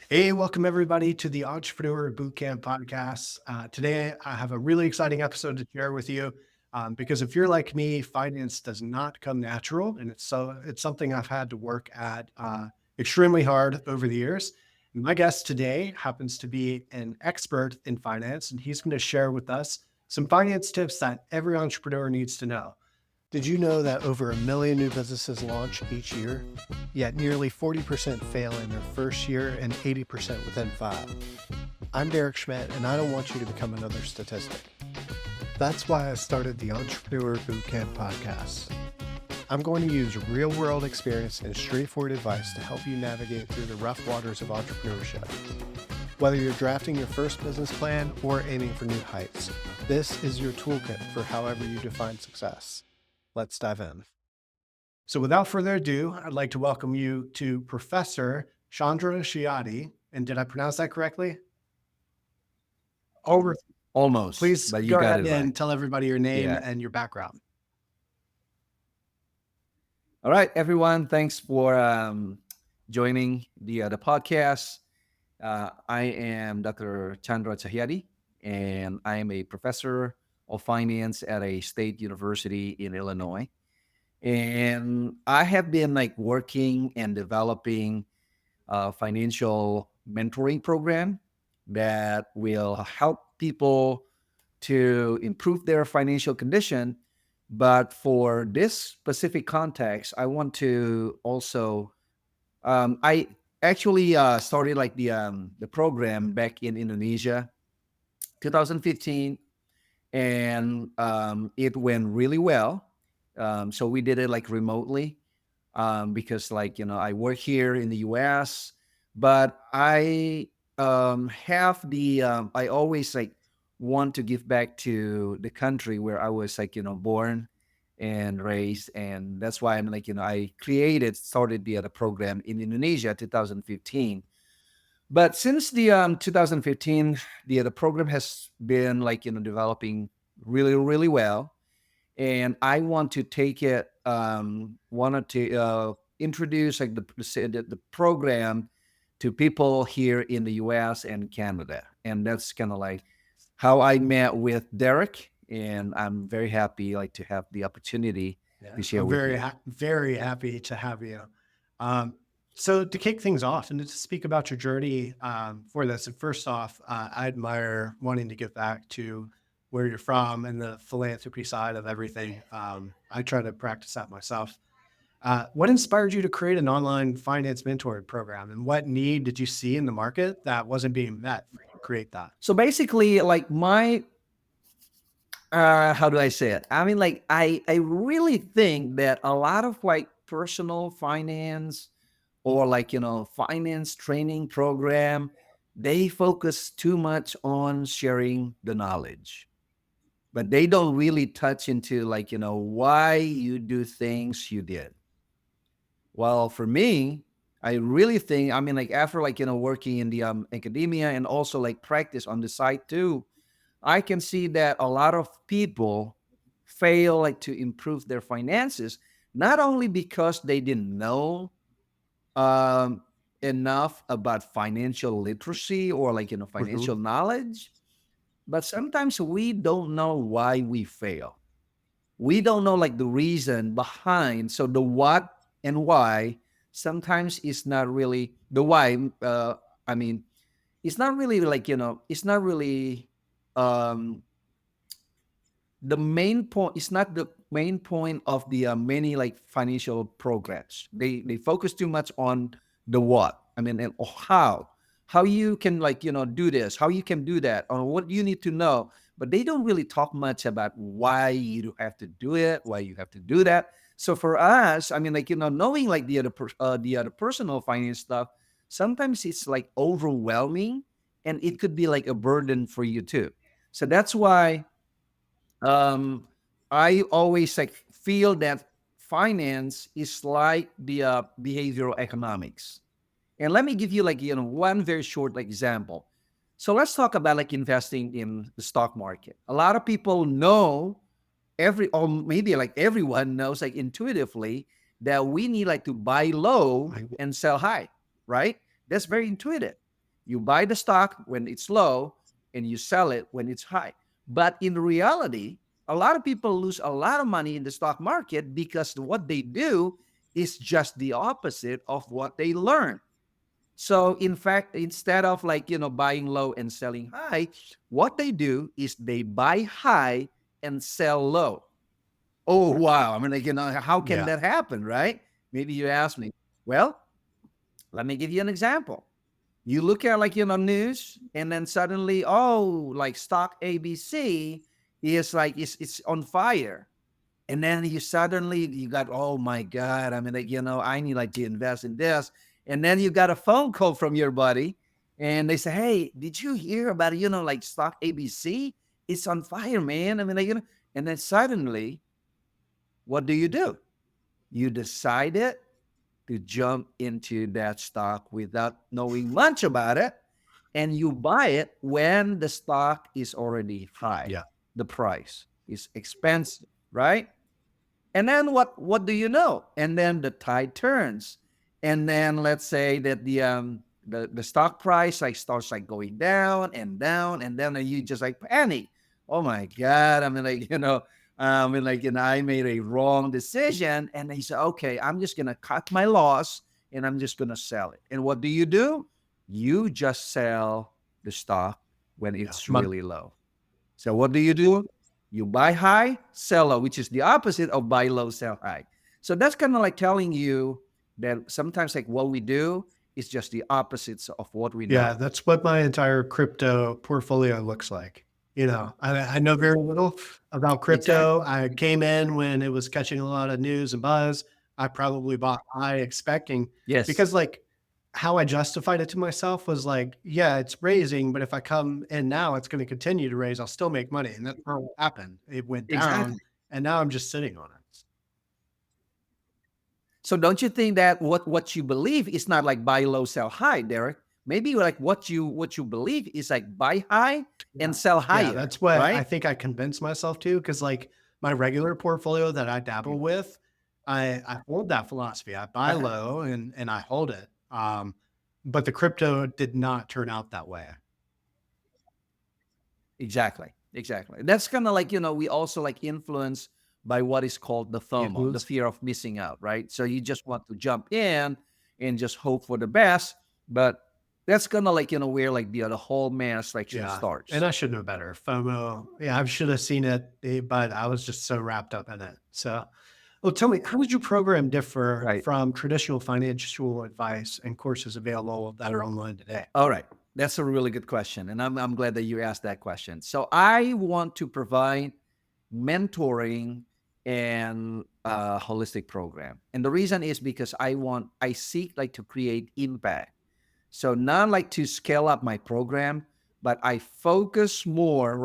Hey, welcome everybody to the Entrepreneur Bootcamp Podcast. Today, I have a really exciting episode to share with you because if you're like me, finance does not come natural, and it's something I've had to work at extremely hard over the years. My guest today happens to be an expert in finance, and he's going to share with us some finance tips that every entrepreneur needs to know. Did you know that over 1 million new businesses launch each year? Yet nearly 40% fail in their first year and 80% within 5. I'm Derek Schmidt, and I don't want you to become another statistic. That's why I started the Entrepreneur Bootcamp Podcast. I'm going to use real-world experience and straightforward advice to help you navigate through the rough waters of entrepreneurship. Whether you're drafting your first business plan or aiming for new heights, this is your toolkit for however you define success. Let's dive in. So without further ado, I'd like to welcome you to Professor Candra Chahyadi. And did I pronounce that correctly? Over. Almost, Please but you go got ahead it and right. tell everybody your name Yeah. and your background. All right, everyone. Thanks for joining the podcast. I am Dr. Candra Chahyadi, and I am a professor of finance at a state university in Illinois. And I have been like working and developing a financial mentoring program that will help people to improve their financial condition. But for this specific context, I want to also, I actually started like the program back in Indonesia, 2015, and it went really well. So we did it like remotely because like I work here in the U.S., but I have I always like want to give back to the country where I was like born and raised, and that's why I'm like I started the other program in Indonesia 2015. But since the 2015, the program has been like developing really well, and I want to take it. Wanted to introduce like the program to people here in the U.S. and Canada, and that's kind of like how I met with Derek, and I'm very happy like to have the opportunity Yeah, to share I'm with you. very happy to have you. Um, so to kick things off and to speak about your journey for this, and first off, I admire wanting to get back to where you're from and the philanthropy side of everything. I try to practice that myself. What inspired you to create an online finance mentoring program, and what need did you see in the market that wasn't being met for you to create that? So basically, like my how do I say it? I mean, like I really think that a lot of like personal finance or like finance training program, they focus too much on sharing the knowledge, but they don't really touch into like why you do things you did. Well, for me, I really think, I mean, like after like working in the academia and also like practice on the side too, I can see that a lot of people fail like to improve their finances, not only because they didn't know um, enough about financial literacy or like Mhm. financial knowledge, but sometimes we don't know why we fail. We don't know like the reason behind. So the what and why sometimes is not really the why. I mean, it's not really like it's not really um the main point. It's not the main point of the many like financial programs. They focus too much on the what. I mean, and how you can like do this, how you can do that, or what you need to know. But they don't really talk much about why you have to do it, why you have to do that. So for us, I mean, like knowing like the other personal finance stuff, sometimes it's like overwhelming, and it could be like a burden for you too. So that's why um I always like feel that finance is like the behavioral economics. And let me give you like one very short like, example. So let's talk about like investing in the stock market. A lot of people know, or maybe like everyone knows like intuitively, that we need like to buy low Like, and sell high, right? That's very intuitive. You buy the stock when it's low and you sell it when it's high. But in reality, a lot of people lose a lot of money in the stock market because what they do is just the opposite of what they learn. So in fact, instead of buying low and selling high, what they do is they buy high and sell low. Oh wow. I mean, how can Yeah. that happen, right? Maybe you ask me. Well, let me give you an example. You look at news, and then suddenly, oh, like stock ABC is it's on fire. And then you got, oh my God, I mean, I need to invest in this. And then you got a phone call from your buddy, and they say, hey, did you hear about stock ABC? It's on fire, man. I mean, and then suddenly, what do? You decided to jump into that stock without knowing much about it, and you buy it when the stock is already high. Yeah. The price is expensive, right? And then what do you know? And then the tide turns. And then let's say that the stock price starts going down and down, and then you just panic. Oh my God. I mean, I made a wrong decision. And they say, okay, I'm just gonna cut my loss and I'm just gonna sell it. And what do? You just sell the stock when Yeah. it's really low. So what do? You buy high, sell low, which is the opposite of buy low, sell high. So that's kind of like telling you that sometimes what we do is just the opposites of what we Yeah, know. that's what my entire crypto portfolio looks like. I know very little about Exactly. crypto. I came in when it was catching a lot of news and buzz. I probably bought high expecting Yes, because how I justified it to myself was yeah, it's raising, but if I come in now, it's going to continue to raise. I'll still make money. And that's not what happened. It went down exactly. and now I'm just sitting on it. So don't you think that what you believe is not like buy low, sell high, Derek? Maybe what you believe is buy high Yeah. and sell Yeah. higher, That's what I right? think I convinced myself to. Cause my regular portfolio that I dabble with, I hold that philosophy. I buy Uh-huh. low and I hold it. But the crypto did not turn out that way. Exactly. Exactly. That's kind of we also influence by what is called the FOMO, the Influence. fear of missing out, right? So you just want to jump in and just hope for the best, but that's kind of where the whole mess Yeah. And starts. I should know better. FOMO. Yeah, I should have seen it, but I was just so wrapped up in it. So, well, tell me, how would your program differ Right. from traditional financial advice and courses available that are online today? All right. That's a really good question. And I'm glad that you asked that question. So I want to provide mentoring and a holistic program. And the reason is because I seek to create impact. So not to scale up my program, but I focus more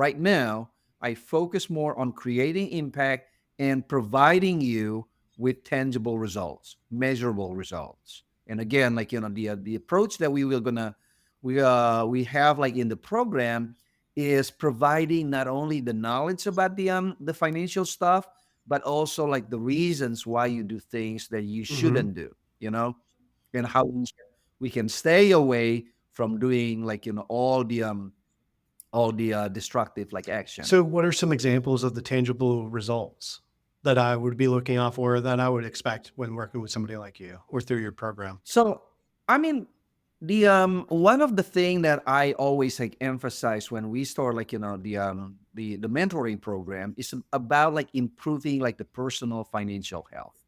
on creating impact and providing you with tangible results, measurable results. And again, the approach that we have in the program is providing not only the knowledge about the financial stuff, but also the reasons why you do things that you Hmm. shouldn't do, you know, and how we can stay away from doing all the destructive action. So, what are some examples of the tangible results that I would be looking out for that I would expect when working with somebody like you or through your program? So, I mean, the one of the thing that I always emphasize when we start the mentoring program is about improving the personal financial health,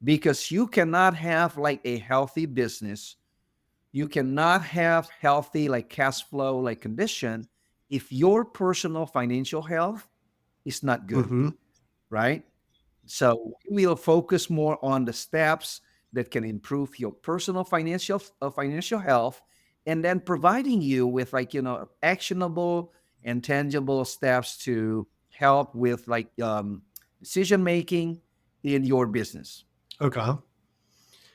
because you cannot have a healthy business, you cannot have healthy cash flow condition if your personal financial health is not good, Hmm. right? So we will focus more on the steps that can improve your personal financial health, and then providing you with actionable and tangible steps to help with decision making in your business. Okay.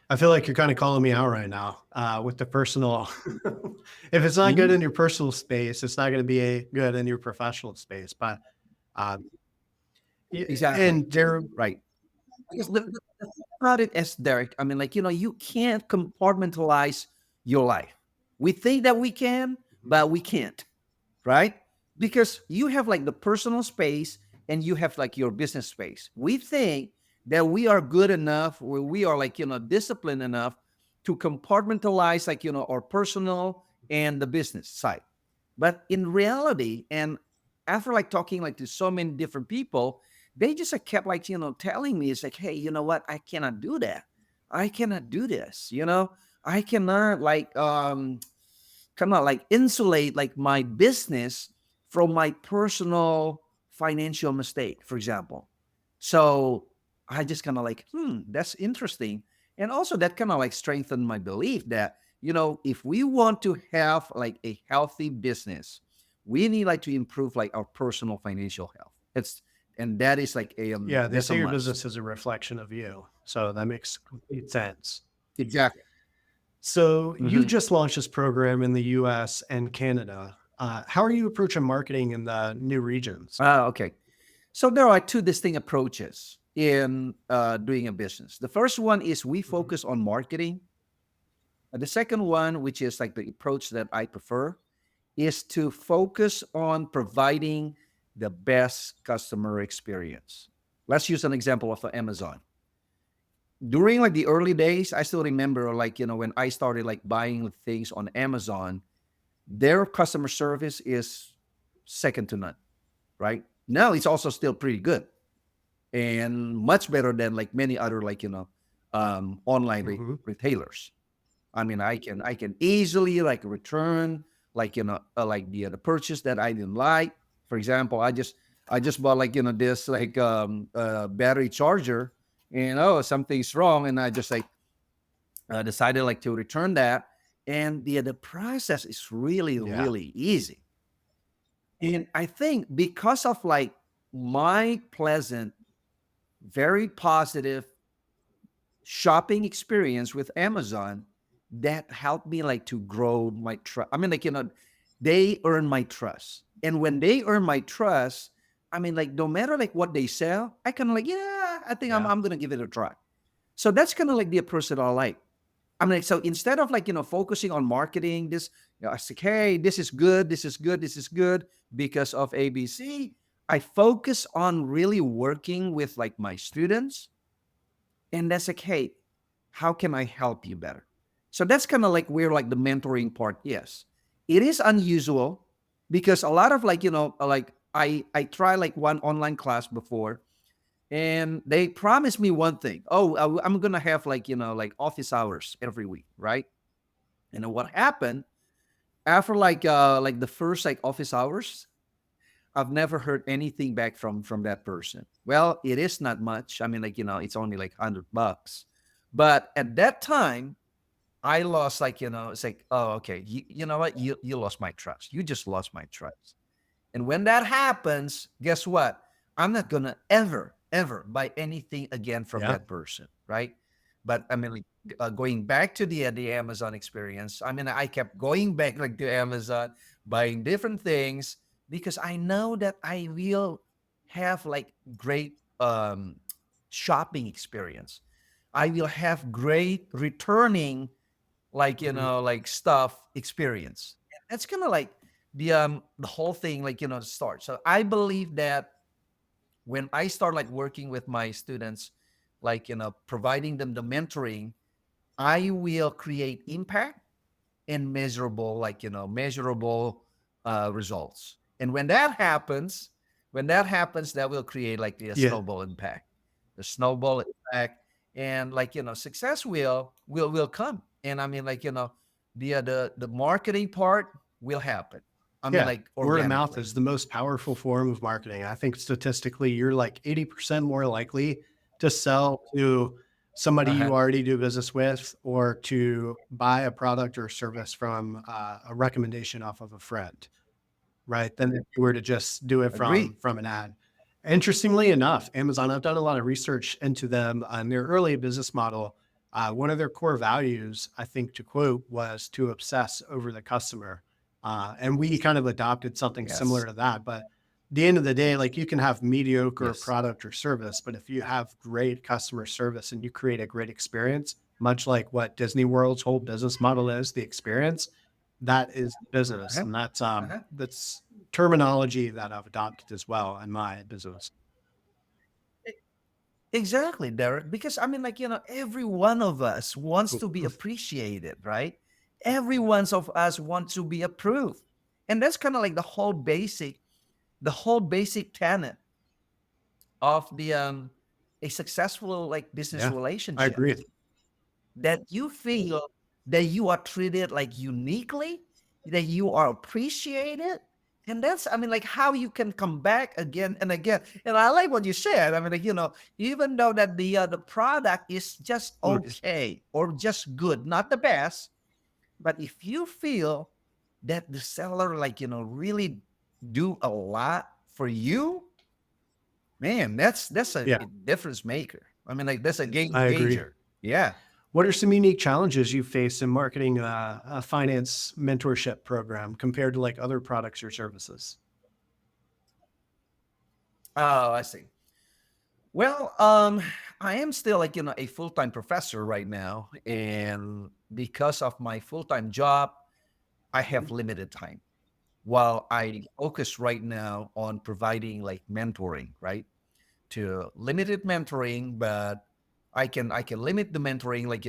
I feel like you're kind of calling me out right now with the personal. If it's not good Mhm. in your personal space, it's not going to be good in your professional space. But um, Exactly. and there, Right. Because about it as Derek, I mean, you can't compartmentalize your life. We think that we can, but we can't, right? Because you have like the personal space and you have like your business space. We think that we are good enough, where we are like, disciplined enough to compartmentalize like, our personal and the business side. But in reality, and after like talking like to so many different people, they just like, kept like, telling me, it's like, hey, you know what? I cannot do that. I cannot do this, I cannot like kind of like insulate like my business from my personal financial mistake, for example. So I just kind of like, that's interesting. And also that kind of like strengthened my belief that, if we want to have like a healthy business, we need like to improve like our personal financial health. And that is like Yeah, they that's a say your must. business is a reflection of you. So that makes complete sense. Exactly. So you Mhm. just launched this program in the US and Canada. How are you approaching marketing in the new regions? Okay. So there are two distinct approaches in doing a business. The first one is we Mhm. focus on marketing. The second one, which is like the approach that I prefer, is to focus on providing the best customer experience. Let's use an example of Amazon. During like the early days, I still remember like, when I started like buying things on Amazon, their customer service is second to none, right? Now it's also still pretty good and much better than like many other like, online Mhm. retailers. I mean, I can easily like return like, like the purchase that I didn't like. For example, I just bought like, this like battery charger, and oh, something's wrong, and I just like decided like to return that, and the process is really Yeah. really easy. And I think because of like my pleasant, very positive shopping experience with Amazon, that helped me like to grow my trust. I mean, like, they earn my trust. And when they earn my trust, I mean, like, no matter like what they sell, I kind of like, yeah, I think I'm, Yeah. I'm going to give it a try. So that's kind of like the approach that I like. I mean, like, so instead of like, focusing on marketing this, I say, hey, this is good, this is good, this is good because of ABC. I focus on really working with like my students, and that's like, hey, how can I help you better? So that's kind of like where like the mentoring part. Yes, it is unusual because a lot of like, like I try like one online class before, and they promised me one thing. Oh, I'm gonna have like, like office hours every week, right? And then what happened after like the first like office hours, I've never heard anything back from that person. Well, it is not much. I mean, like, it's only like $100. But at that time, I lost like, it's like, oh, okay, you know what? You lost my trust. You just lost my trust. And when that happens, guess what? I'm not gonna ever buy anything again from Yeah. that person, right? But I mean, like, going back to the Amazon experience, I mean, I kept going back like to Amazon, buying different things because I know that I will have like great shopping experience. I will have great returning like, Mhm. like stuff experience. That's kind of like the whole thing like, starts. So I believe that when I start like working with my students, like, providing them the mentoring, I will create impact and measurable, like, measurable results. And when that happens, that will create like the Yeah. snowball impact, the snowball impact, and like, success will come. And I mean, like, the marketing part will happen. I mean, Yeah. like Word of mouth organically. is the most powerful form of marketing. I think statistically, you're like 80% more likely to sell to somebody you Uh-huh. already do business with or to buy a product or service from a recommendation off of a friend, right? Than if you were to just do it Agree. from an ad. Interestingly enough, Amazon, I've done a lot of research into them on their early business model. One of their core values, I think, to quote, was to obsess over the customer. And we kind of adopted something Yes. similar to that. But at the end of the day, like you can have mediocre Yes. product or service, but if you have great customer service and you create a great experience, much like what Disney World's whole business model is, the experience, That is business, Uh-huh. and Uh-huh. that's terminology that I've adopted as well in my business. E- Exactly, Derek. Because I mean, like, every one of us wants to be appreciated, right? Every one of us wants to be approved. And that's kind of like the whole basic tenet of the a successful like business Yeah, I relationship, agree. that you feel that you are treated like uniquely, that you are appreciated. And that's, I mean, like how you can come back again and again. And I like what you said. I mean, like, even though that the product is just Mm, okay or just good, not the best, but if you feel that the seller, like, really do a lot for you, man, that's a yeah, difference maker. I mean, like that's a game I agree. changer. Yeah. What are some unique challenges you face in marketing a finance mentorship program compared to like other products or services? Oh, I see. Well, I am still like, a full-time professor right now. And because of my full-time job, I have limited time. While I focus right now on providing like mentoring, right? To limited mentoring, but I can limit the mentoring, like,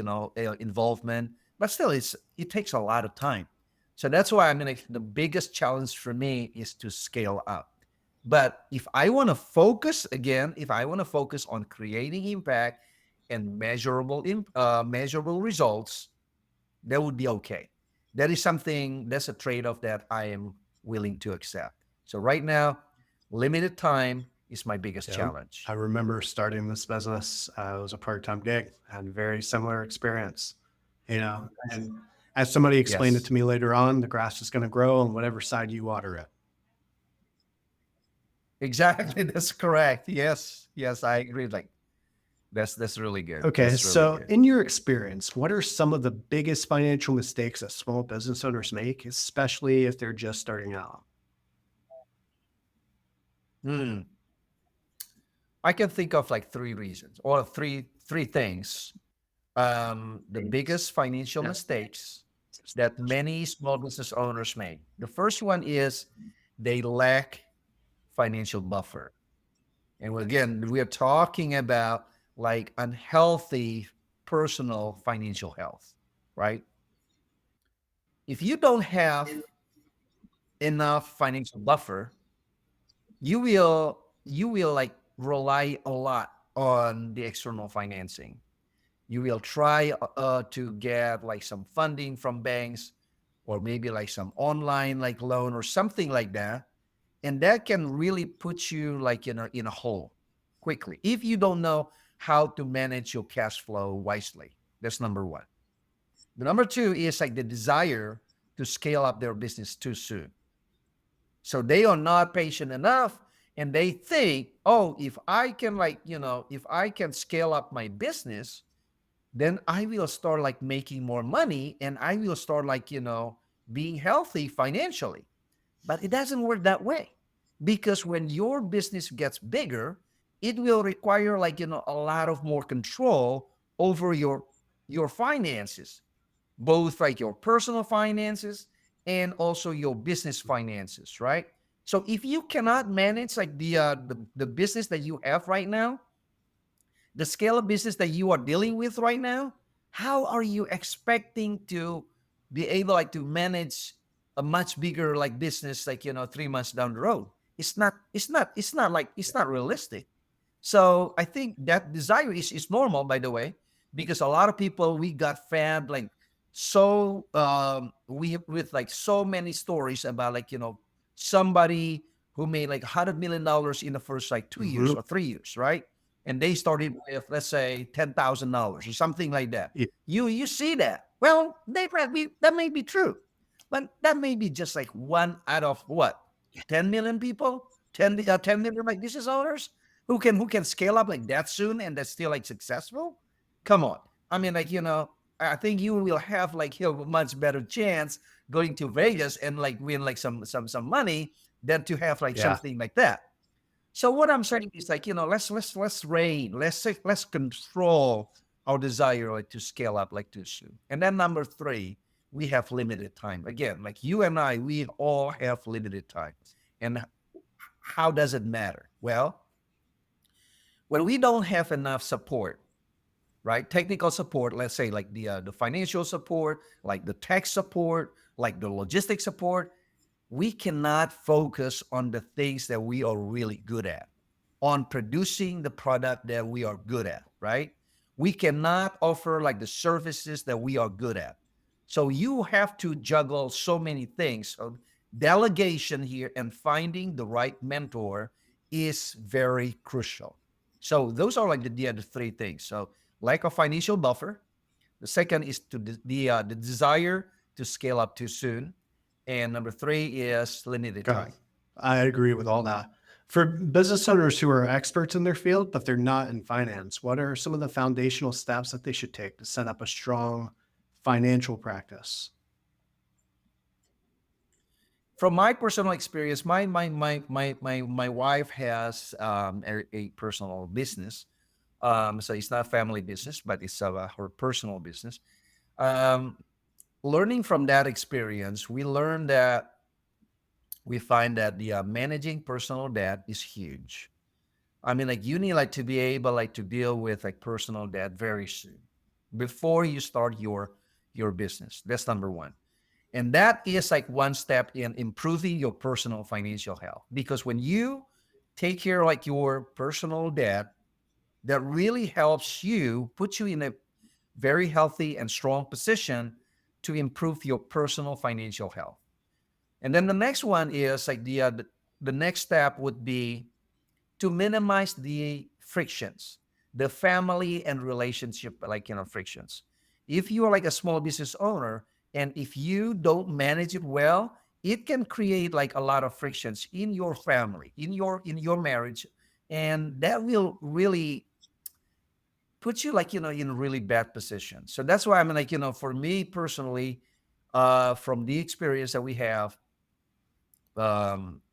involvement, but still it takes a lot of time. So that's why, I mean, like, the biggest challenge for me is to scale up. But if I want to focus on creating impact and measurable results, that would be okay. That is something, that's a trade-off that I am willing to accept. So right now, limited time is my biggest Yeah. challenge. I remember starting this business. It was a part-time gig. I had a very similar experience, and as somebody explained it Yes, to me later on, the grass is going to grow on whatever side you water it. exactly. That's correct. Yes, yes, I agree. Like that's really good. Okay. That's really So good. in your experience, what are some of the biggest financial mistakes that small business owners make, especially if they're just starting out? Hmm. I can think of like three reasons or three things. The biggest financial mistakes that many small business owners make. The first one is they lack financial buffer. And again, we are talking about like unhealthy personal financial health, right? If you don't have enough financial buffer, you will like rely a lot on the external financing. You will try to get like some funding from banks, or maybe like some online like loan or something like that, and that can really put you like in a hole quickly if you don't know how to manage your cash flow wisely. That's number one. The number two is like the desire to scale up their business too soon. So they are not patient enough, and they think, oh, if I can scale up my business, then I will start like making more money, and I will start like, being healthy financially. But it doesn't work that way, because when your business gets bigger, it will require like, a lot of more control over your finances, both like your personal finances and also your business finances, right? So if you cannot manage like the business that you have right now, the scale of business that you are dealing with right now, how are you expecting to be able like to manage a much bigger like business, like 3 months down the road? It's not realistic. So I think that desire is normal, by the way, because a lot of people, we got fed like, so we with like so many stories about like, somebody who made like $100 million in the first like 2 years Mhm. or 3 years, right? And they started with, let's say, $10,000 or something like that. Yeah. You see that? Well, that may be true, but that may be just like one out of what, 10 million people, 10 million like business owners who can scale up like that soon and that's still like successful. Come on. I mean, like, I think you will have like a much better chance going to Vegas and like win like some money than to have like Yeah. something like that. So what I'm saying is like, let's rein, let's control our desire like to scale up like too soon. And then number three, we have limited time. Again, like you and I, we all have limited time. And how does it matter? Well, when we don't have enough support, right? Technical support, let's say like the financial support, like the tech support, like the logistics support, we cannot focus on the things that we are really good at, on producing the product that we are good at, right? We cannot offer like the services that we are good at. So you have to juggle so many things. So delegation here and finding the right mentor is very crucial. So those are like the three things. So lack of financial buffer. The second is the desire to scale up too soon. And number three is limited Okay. time. I agree with all that. For business owners who are experts in their field, but they're not in finance, what are some of the foundational steps that they should take to set up a strong financial practice? From my personal experience, my wife has a personal business. So it's not family business, but it's her personal business. Um, Learning from that experience, we find that the managing personal debt is huge. I mean, like you need like to be able like to deal with like personal debt very soon before you start your business. That's number one. And that is like one step in improving your personal financial health. Because when you take care of like your personal debt, that really helps you, put you in a very healthy and strong position to improve your personal financial health. And then the next one is like the next step would be to minimize the frictions, the family and relationship like frictions. If you are like a small business owner and if you don't manage it well, it can create like a lot of frictions in your family, in your marriage, and that will really put you like in a really bad position. So that's why I'm like for me personally, from the experience that we have,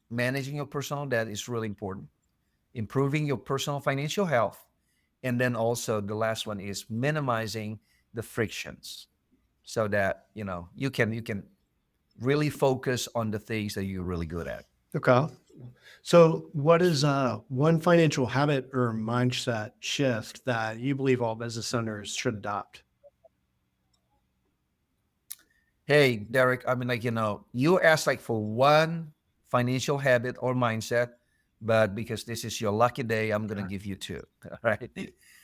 managing your personal debt is really important, improving your personal financial health. And then also the last one is minimizing the frictions so that, you can really focus on the things that you're really good at. Okay. So, what is one financial habit or mindset shift that you believe all business owners should adopt? Hey, Derek, I mean, like, you asked like for one financial habit or mindset, but because this is your lucky day, I'm going to give you two. All right.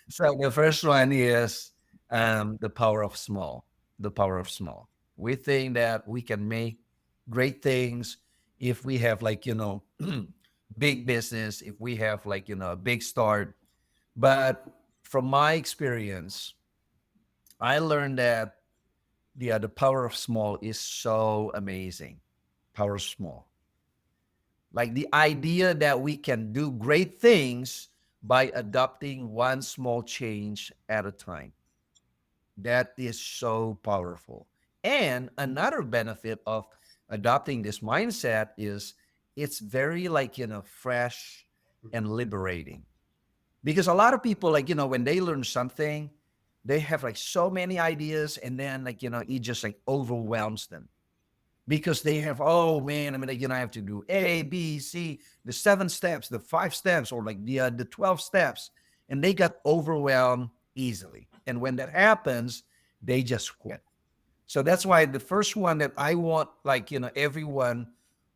So the first one is the power of small. The power of small. We think that we can make great things if we have like, big business, if we have like, a big start. But from my experience, I learned that the power of small is so amazing. Power of small. Like the idea that we can do great things by adopting one small change at a time. That is so powerful. And another benefit of adopting this mindset is it's very like, fresh and liberating. Because a lot of people, like, when they learn something, they have like so many ideas and then like, it just like overwhelms them because they have, oh man, I mean, like, I have to do A, B, C, the 7 steps, the 5 steps, or like the 12 steps. And they got overwhelmed easily. And when that happens, they just quit. So that's why the first one that I want, like, everyone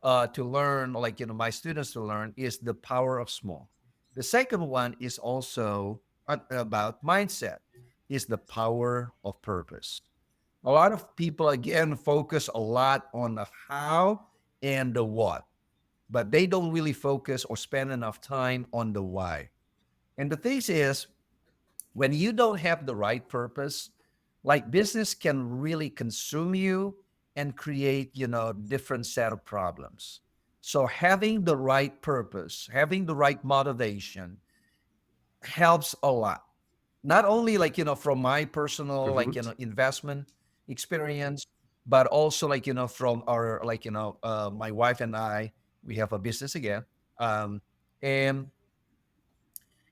to learn, like, my students to learn is the power of small. The second one is also about mindset, is the power of purpose. A lot of people, again, focus a lot on the how and the what, but they don't really focus or spend enough time on the why. And the thing is, when you don't have the right purpose, like business can really consume you and create, different set of problems. So having the right purpose, having the right motivation helps a lot. Not only like, from my personal, like, Mhm. investment experience, but also like, from our, like, my wife and I, we have a business again. Um, and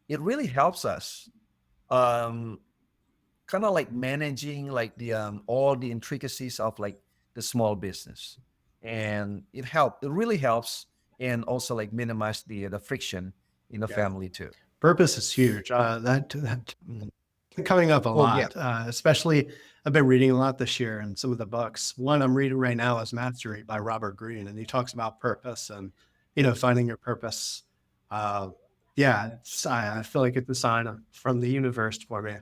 it really helps us. Um, kind of like managing like the all the intricacies of like the small business, and it really helps, and also like minimize the friction in the Yeah. family too. Purpose is huge. That coming up a Oh yeah. lot, especially I've been reading a lot this year and some of the books. One I'm reading right now is Mastery by Robert Greene, and he talks about purpose and, finding your purpose. Uh, yeah, I feel like it's a sign from the universe for me.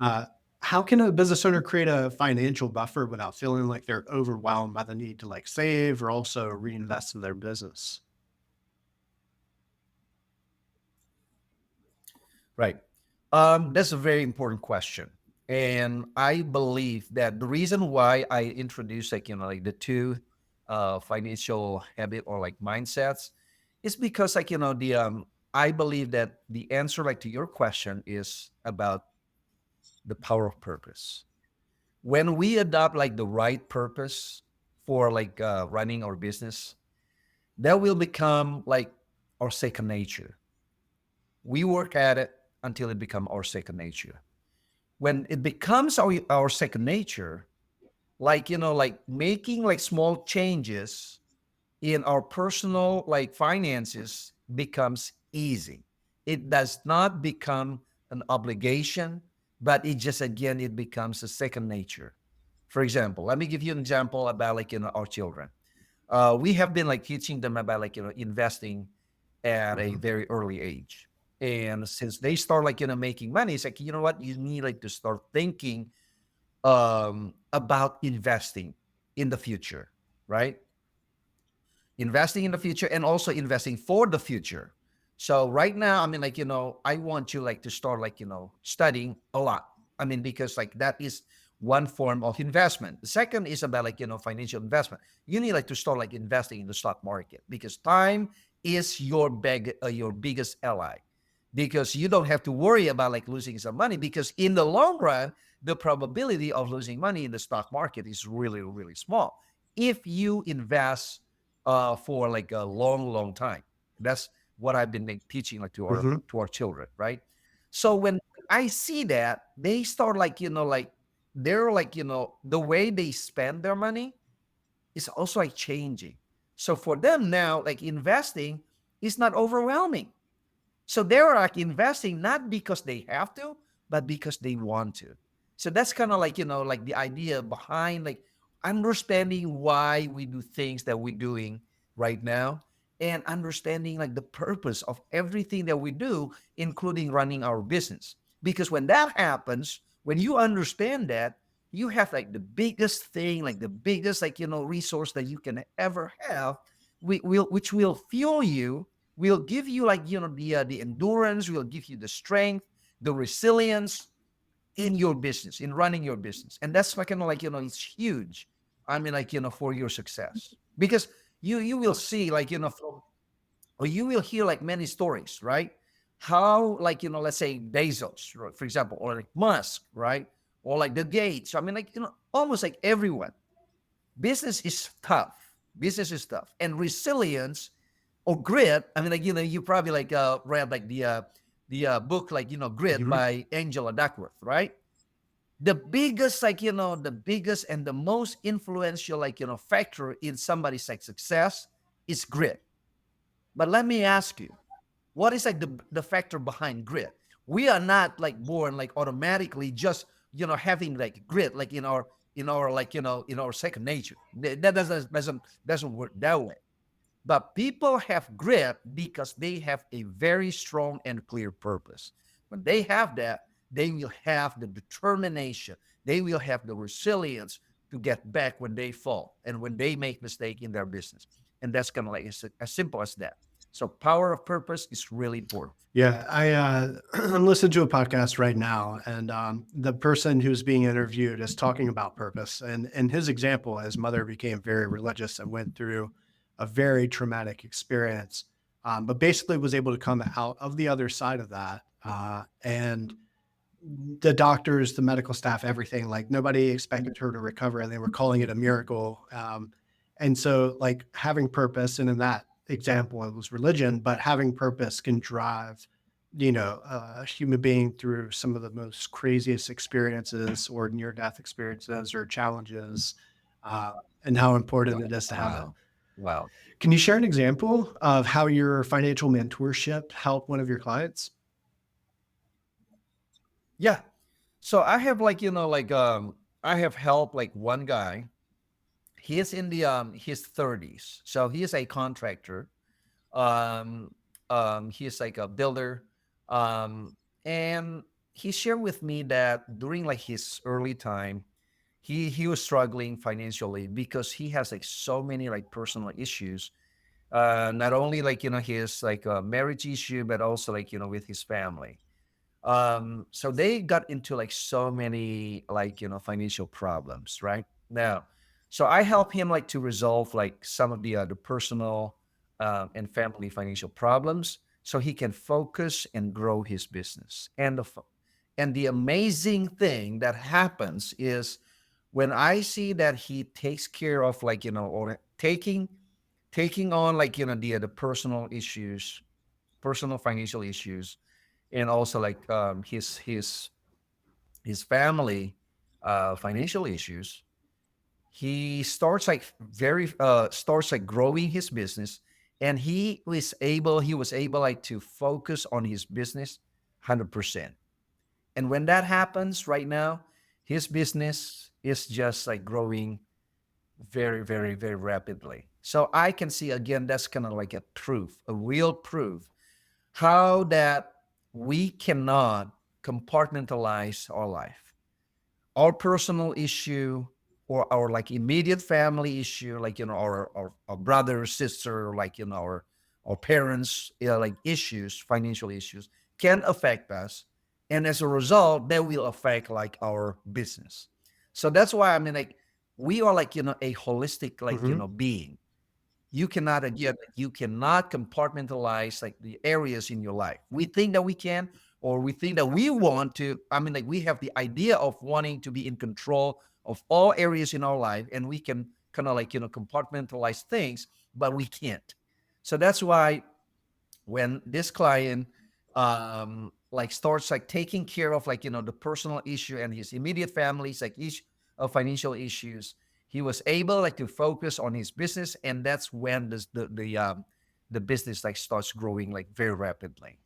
Uh, how can a business owner create a financial buffer without feeling like they're overwhelmed by the need to like save or also reinvest in their business? Right. That's a very important question. And I believe that the reason why I introduced like, like the two financial habit or like mindsets is because like, I believe that the answer like to your question is about the power of purpose. When we adopt like the right purpose for like running our business, that will become like our second nature. We work at it until it become our second nature. When it becomes our second nature, like like making like small changes in our personal like finances becomes easy. It does not become an obligation, but it just again it becomes a second nature. For example, let me give you an example about like our children. We have been like teaching them about like investing at a Mhm. very early age. And since they start like making money, it's like, you know what, you need like to start thinking about investing in the future, right? Investing in the future and also investing for the future. So right now, I mean, like, I want you like to start like, studying a lot. I mean, because like that is one form of investment. The second is about like, financial investment. You need like to start like investing in the stock market because time is your biggest ally, because you don't have to worry about like losing some money, because in the long run, the probability of losing money in the stock market is really, really small if you invest for like a long, long time. That's what I've been like, teaching like Mhm. to our children, right? So when I see that, they start like like they're like the way they spend their money is also like changing. So for them now, like investing is not overwhelming, so they're like investing not because they have to, but because they want to. So that's kind of like, like the idea behind like understanding why we do things that we're doing right now, and understanding like the purpose of everything that we do, including running our business. Because when that happens, when you understand that, you have like the biggest thing, like the biggest like, resource that you can ever have, which will fuel you, will give you like the endurance, will give you the strength, the resilience in your business, in running your business. And that's like kind of like it's huge, I mean, like for your success. Because you will see like from, or you will hear like many stories, right? How like let's say Bezos, right, for example, or like Musk, right? Or like the Gates, I mean, like almost like everyone, business is tough. Business is tough, and resilience or grit. I mean, like you probably like read like the book like Grit Mhm. by Angela Duckworth, right? The biggest like the biggest and the most influential like factor in somebody's like success is grit. But let me ask you, what is like the factor behind grit? We are not like born like automatically just having like grit like in our like in our second nature. That doesn't work that way. But people have grit because they have a very strong and clear purpose. When they have that, they will have the determination, they will have the resilience to get back when they fall and when they make mistake in their business. And that's kind of like as simple as that. So power of purpose is really important. Yeah, I'm listening to a podcast right now, and the person who's being interviewed is talking about purpose. And his example, his mother became very religious and went through a very traumatic experience, but basically was able to come out of the other side of that. And the doctors, the medical staff, everything, like nobody expected her to recover, and they were calling it a miracle. And so, like having purpose, and in that example, it was religion, but having purpose can drive a human being through some of the most craziest experiences or near death experiences or challenges, uh, and how important it is to have it. Wow. Wow. Can you share an example of how your financial mentorship helped one of your clients? Yeah. So I have like, I have helped like one guy. He is in the his 30s. So he is a contractor. Um he is like a builder. Um and he shared with me that during like his early time, he was struggling financially because he has like so many like personal issues. Not only like, his like a marriage issue, but also like, with his family. So they got into like so many like, financial problems right now. So I help him like to resolve like some of the personal and family financial problems so he can focus and grow his business. And the amazing thing that happens is when I see that he takes care of like, or taking on like, the personal issues, personal financial issues, and also like his family financial issues. He starts like very starts like growing his business, and he was able like to focus on his business 100%. And when that happens right now, his business is just like growing very, very, very rapidly. So I can see again, that's kind of like a proof, a real proof, how that we cannot compartmentalize our life, our personal issue, or our like immediate family issue, like our brother, sister, like our parents, like issues, financial issues, can affect us, and as a result, that will affect like our business. So that's why I mean, like, we are like, a holistic like, Mhm. being. You cannot compartmentalize like the areas in your life. We think that we can, or we think that we want to. I mean, like, we have the idea of wanting to be in control of all areas in our life, and we can kind of like, compartmentalize things, but we can't. So that's why when this client like starts like taking care of like, the personal issue and his immediate family's like each of financial issues, he was able like to focus on his business, and that's when the business like starts growing like very rapidly.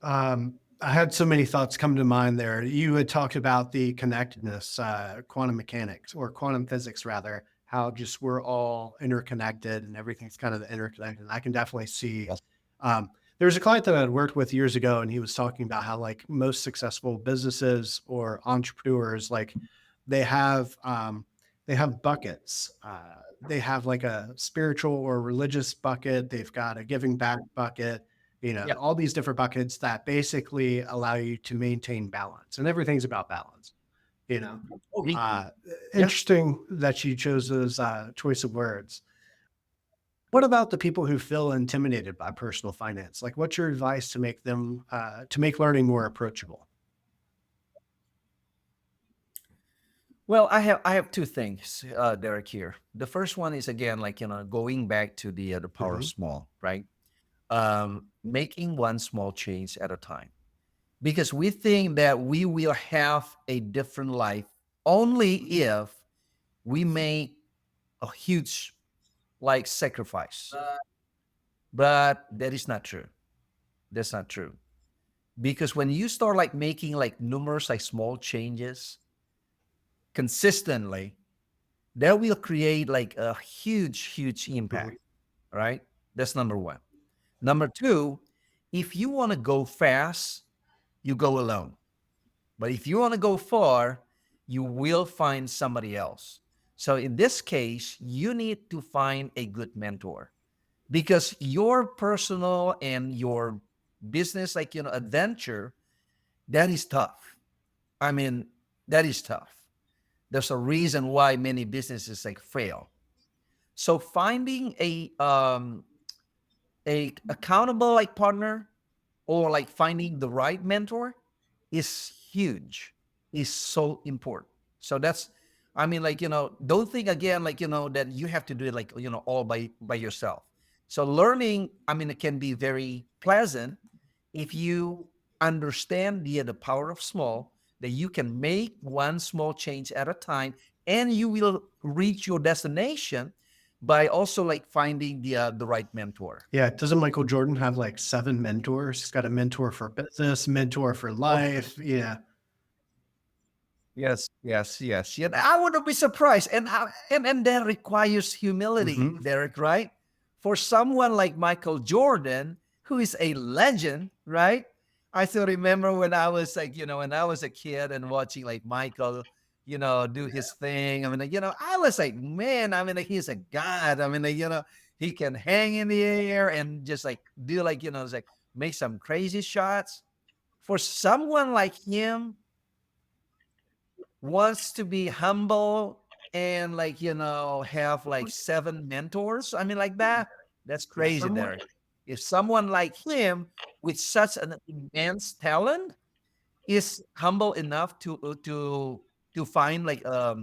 I had so many thoughts come to mind there. You had talked about the connectedness, quantum mechanics or quantum physics, rather, how just we're all interconnected and everything's kind of interconnected. I can definitely see. Yes. Um, there was a client that I had worked with years ago, and he was talking about how like most successful businesses or entrepreneurs, like they have um, they have buckets. They have like a spiritual or religious bucket. They've got a giving back bucket, Yeah. all these different buckets that basically allow you to maintain balance, and everything's about balance, you know. Okay. Uh, Yeah. Interesting that you chose those choice of words. What about the people who feel intimidated by personal finance? Like, what's your advice to make them to make learning more approachable? Well, I have two things, Derek, here. The first one is again like, going back to the power of Hmm. small, right? Making one small change at a time, because we think that we will have a different life only if we make a huge like sacrifice. But that is not true. That's not true. Because when you start like making like numerous like small changes consistently, that will create like a huge Hmm. impact, right? That's number one. Number two, if you want to go fast, you go alone. But if you want to go far, you will find somebody else. So in this case, you need to find a good mentor, because your personal and your business, like, adventure, that is tough. I mean, that is tough. There's a reason why many businesses like fail. So finding a accountable like partner, or like finding the right mentor, is huge, is so important. So that's, I mean, like, don't think again like, that you have to do it like, all by yourself. So learning, I mean, it can be very pleasant if you understand the power of small, that you can make one small change at a time, and you will reach your destination by also like finding the right mentor. Yeah. Doesn't Michael Jordan have like 7 mentors? He's got a mentor for business, mentor for Oh, life. Yeah. yes, yes, yes. Yeah, I wouldn't be surprised. And that requires humility, Hmm. Derek, right? For someone like Michael Jordan, who is a legend, right? I still remember when I was like, when I was a kid and watching like Michael, do his thing. I mean, I was like, man, I mean, like, he's a god. I mean, like, he can hang in the air and just like do like, it's like make some crazy shots. For someone like him, wants to be humble and like have like 7 mentors, I mean, like that's Yeah. crazy, Derek. If someone like him with such an immense talent is humble enough to find like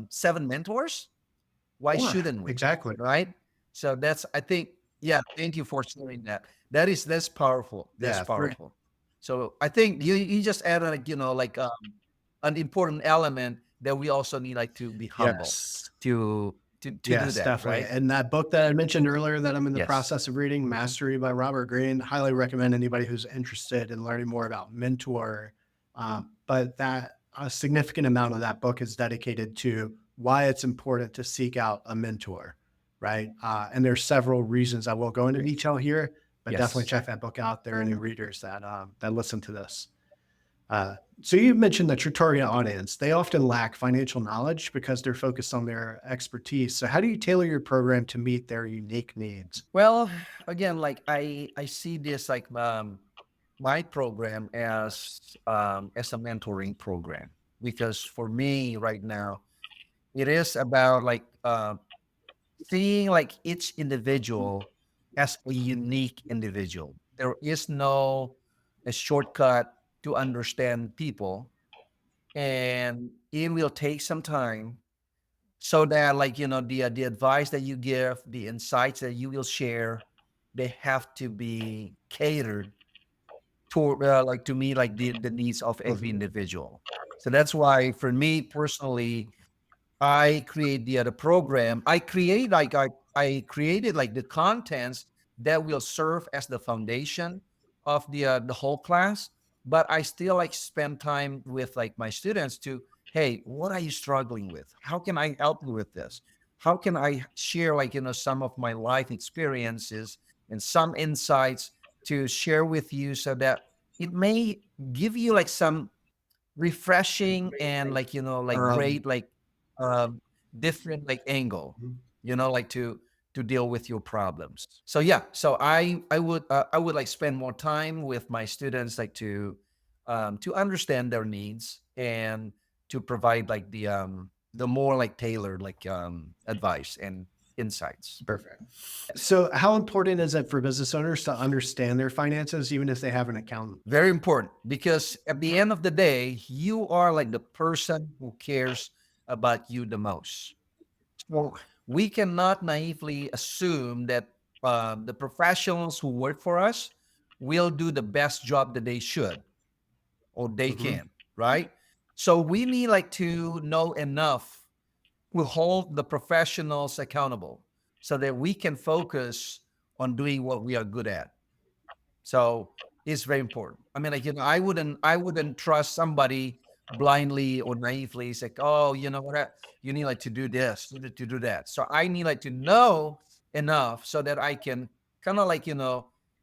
7 mentors, why Yeah, shouldn't we, exactly. right? So that's, I think, yeah, thank you for sharing that. That's powerful, that's Yeah. powerful. So I think you just added like like an important element that we also need like to be humble Yes. to do Yes, that, definitely. right? And that book that I mentioned earlier that I'm in the Yes. process of reading, Mastery by Robert Greene, highly recommend anybody who's interested in learning more about mentor. But that a significant amount of that book is dedicated to why it's important to seek out a mentor, right? And there's several reasons I won't go into detail here, but definitely Yes. check that book out. There are any readers that listen to this. So you mentioned that your target audience, they often lack financial knowledge because they're focused on their expertise. So how do you tailor your program to meet their unique needs? Well, again, like I see this like my program as a mentoring program, because for me right now it is about like seeing like each individual as a unique individual. There is no a shortcut to understand people, and it will take some time, so that like the advice that you give, the insights that you will share, they have to be catered toward like to me like the needs of every Mhm. individual. So that's why for me personally, I create the other program. I created like the contents that will serve as the foundation of the whole class. But I still like spend time with like my students to, hey, what are you struggling with? How can I help you with this? How can I share like some of my life experiences and some insights to share with you, so that it may give you like some refreshing and like like Um, great like um different like angle, like to deal with your problems. So yeah, so I would like spend more time with my students, like to understand their needs and to provide like the more like tailored like advice and insights. Perfect. So how important is it for business owners to understand their finances, even if they have an accountant? Very important, because at the end of the day, you are like the person who cares about you the most. So we cannot naively assume that the professionals who work for us will do the best job that they should or they Mhm. can, right? So we need like to know enough to hold the professionals accountable, so that we can focus on doing what we are good at. So it's very important. I mean, like, I wouldn't trust somebody blindly or naively. It's like, oh, you know what? You need like to do this, you need to do that. So I need like to know enough so that I can kind of like,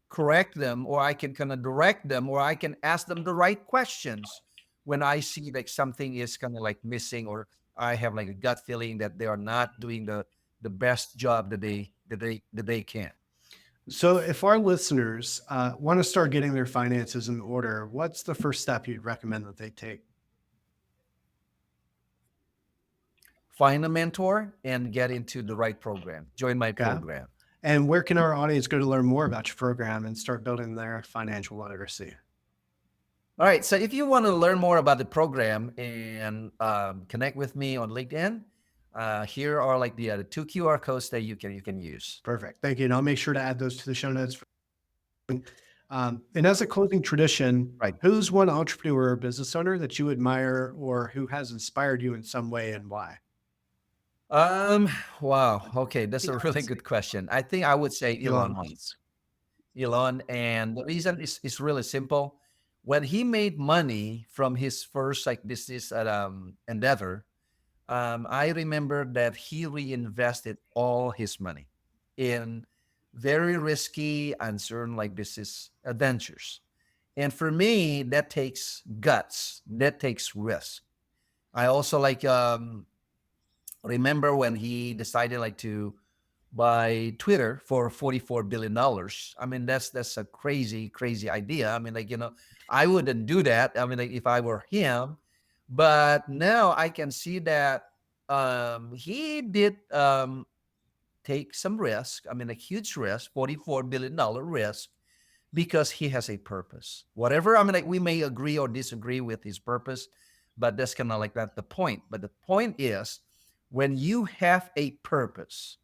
correct them, or I can kind of direct them, or I can ask them the right questions when I see like something is kind of like missing, or I have like a gut feeling that they are not doing the best job that they can. So if our listeners want to start getting their finances in order, what's the first step you'd recommend that they take? Find a mentor and get into the right program. Join my Okay. program. And where can our audience go to learn more about your program and start building their financial literacy? All right. So if you want to learn more about the program and connect with me on LinkedIn, here are like the 2 QR codes that you can use. Perfect. Thank you. And I'll make sure to add those to the show notes. And as a closing tradition, Right. who's one entrepreneur or business owner that you admire or who has inspired you in some way and why? Um, wow. Okay, that's a really good question. I think I would say Elon Elon Musk. Musk. Elon, and the reason is really simple. When he made money from his first like business endeavor, I remember that he reinvested all his money in very risky, uncertain like business adventures. And for me, that takes guts. That takes risk. I also remember when he decided like to buy Twitter for $44 billion. I mean, that's a crazy idea. I mean, I wouldn't do that. I mean, like if I were him. But now I can see that he did take some risk. I mean, a huge risk, $44 billion risk, because he has a purpose. Whatever, I mean, like we may agree or disagree with his purpose, but that's kind of like not the point. But the point is, when you have a purpose,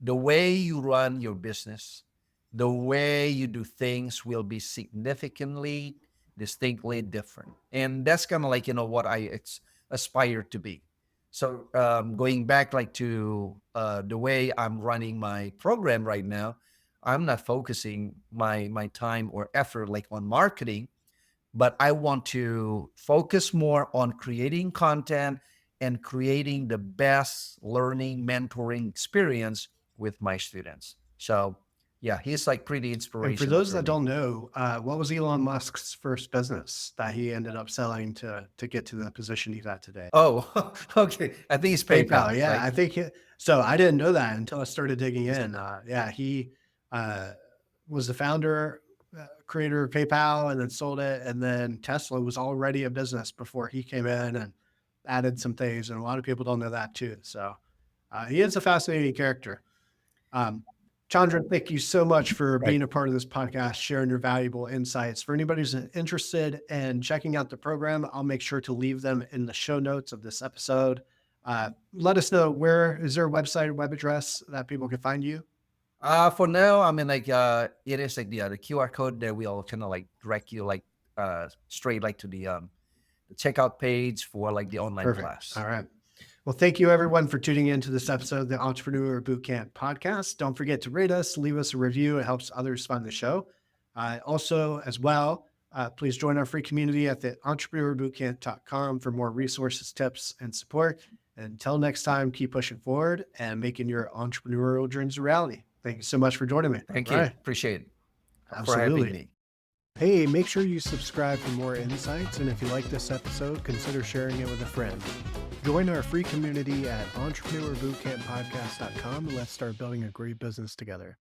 the way you run your business, the way you do things will be significantly, distinctly different. And that's kind of like, what I aspire to be. So going back like to the way I'm running my program right now, I'm not focusing my time or effort like on marketing, but I want to focus more on creating content and creating the best learning mentoring experience with my students. So yeah, he's like pretty And for inspirational those for that me. don't know, what was Elon Musk's first business that he ended up selling to get to the position he's at today? Oh, okay. I think it's PayPal. PayPal, Yeah, right? I think so. I didn't know that until I started digging in. Yeah, he uh, was the founder, creator of PayPal, and then sold it. And then Tesla was already a business before he came in and added some things. And a lot of people don't know that too. So he is a fascinating character. Um, Chandra, thank you so much for Right. being a part of this podcast, sharing your valuable insights. For anybody who's interested in checking out the program, I'll make sure to leave them in the show notes of this episode. Let us know, where is there a website, web address that people can find you? For now, I mean, it is like the QR code that will kind of like direct you like straight like to the checkout page for like the online Perfect. class. All right. Well, thank you everyone for tuning in to this episode of the Entrepreneur Bootcamp Podcast. Don't forget to rate us, leave us a review. It helps others find the show. Also, as well, please join our free community at the entrepreneurbootcamp.com for more resources, tips, and support. And until next time, keep pushing forward and making your entrepreneurial dreams a reality. Thank you so much for joining me. Thank All you. right. Appreciate it for having Absolutely. me. Hey, make sure you subscribe for more insights. And if you like this episode, consider sharing it with a friend. Join our free community at entrepreneurbootcamppodcast.com and let's start building a great business together.